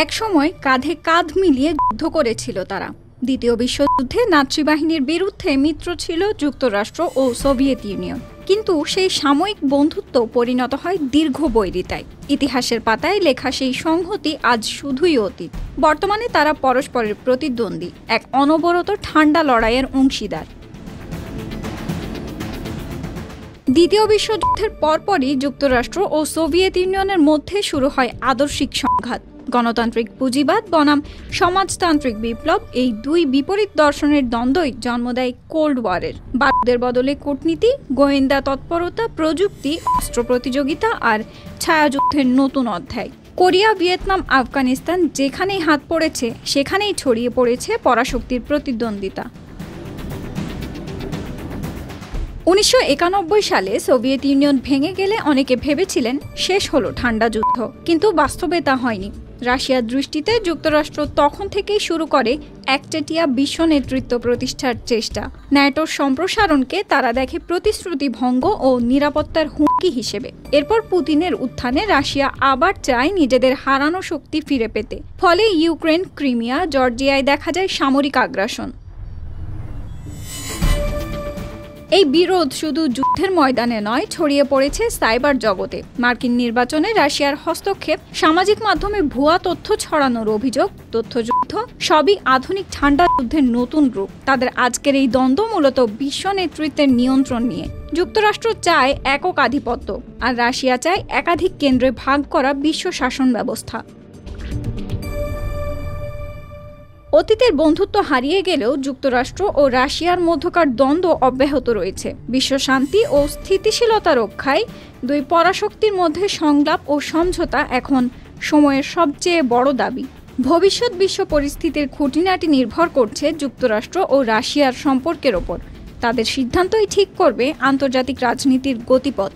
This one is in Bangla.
একসময় কাঁধে কাঁধ মিলিয়ে যুদ্ধ করেছিল তারা। দ্বিতীয় বিশ্বযুদ্ধে নাৎসি বাহিনীর বিরুদ্ধে মিত্র ছিল যুক্তরাষ্ট্র ও সোভিয়েত ইউনিয়ন, কিন্তু সেই সাময়িক বন্ধুত্ব পরিণত হয় দীর্ঘ বৈরিতায়। ইতিহাসের পাতায় লেখা সেই সংহতি আজ শুধুই অতীত। বর্তমানে তারা পরস্পরের প্রতিদ্বন্দ্বী, এক অনবরত ঠান্ডা লড়াইয়ের অংশীদার। দ্বিতীয় বিশ্বযুদ্ধের পরপরই যুক্তরাষ্ট্র ও সোভিয়েত ইউনিয়নের মধ্যে শুরু হয় আদর্শিক সংঘাত। গণতান্ত্রিক পুঁজিবাদ বনাম সমাজতান্ত্রিক বিপ্লব, এই দুই বিপরীত দর্শনের দ্বন্দ্বই জন্ম দেয় কোল্ড ওয়ারের। বারুদের বদলে কূটনীতি, গোয়েন্দা তৎপরতা, প্রযুক্তি, অস্ত্র প্রতিযোগিতা আর ছায়াযুদ্ধের নতুন অধ্যায়। কোরিয়া, ভিয়েতনাম, আফগানিস্তান, যেখানেই হাত পড়েছে সেখানেই ছড়িয়ে পড়েছে পরাশক্তির প্রতিদ্বন্দ্বিতা। 1991 সালে সোভিয়েত ইউনিয়ন ভেঙে গেলে অনেকে ভেবেছিলেন শেষ হলো ঠান্ডা যুদ্ধ, কিন্তু বাস্তবে তা হয়নি। রাশিয়ার দৃষ্টিতে যুক্তরাষ্ট্র তখন থেকেই শুরু করে একচেটিয়া বিশ্ব নেতৃত্ব প্রতিষ্ঠার চেষ্টা। ন্যাটোর সম্প্রসারণকে তারা দেখে প্রতিশ্রুতি ভঙ্গ ও নিরাপত্তার হুমকি হিসেবে। এরপর পুতিনের উত্থানে রাশিয়া আবার চায় নিজেদের হারানো শক্তি ফিরে পেতে। ফলে ইউক্রেন, ক্রিমিয়া, জর্জিয়ায় দেখা যায় সামরিক আগ্রাসন। এই বিরোধ শুধু যুদ্ধের ময়দানে নয়, ছড়িয়ে পড়েছে সাইবার জগতে। মার্কিন নির্বাচনে রাশিয়ার হস্তক্ষেপ, সামাজিক মাধ্যমে ভুয়া তথ্য ছড়ানোর অভিযোগ, তথ্যযুদ্ধ, সবই আধুনিক ঠান্ডা যুদ্ধের নতুন রূপ। তাদের আজকের এই দ্বন্দ্ব মূলত বিশ্ব নেতৃত্বের নিয়ন্ত্রণ নিয়ে। যুক্তরাষ্ট্র চায় একক আধিপত্য, আর রাশিয়া চায় একাধিক কেন্দ্রে ভাগ করা বিশ্ব শাসন ব্যবস্থা। অতীতের বন্ধুত্ব হারিয়ে গেলেও যুক্তরাষ্ট্র ও রাশিয়ার মধ্যকার দ্বন্দ্ব অব্যাহত রয়েছে। বিশ্ব শান্তি ও স্থিতিশীলতা রক্ষায় দুই পরাশক্তির মধ্যে সংলাপ ও সমঝোতা এখন সময়ের সবচেয়ে বড় দাবি। ভবিষ্যৎ বিশ্ব পরিস্থিতির খুঁটিনাটি নির্ভর করছে যুক্তরাষ্ট্র ও রাশিয়ার সম্পর্কের ওপর। তাদের সিদ্ধান্তই ঠিক করবে আন্তর্জাতিক রাজনীতির গতিপথ।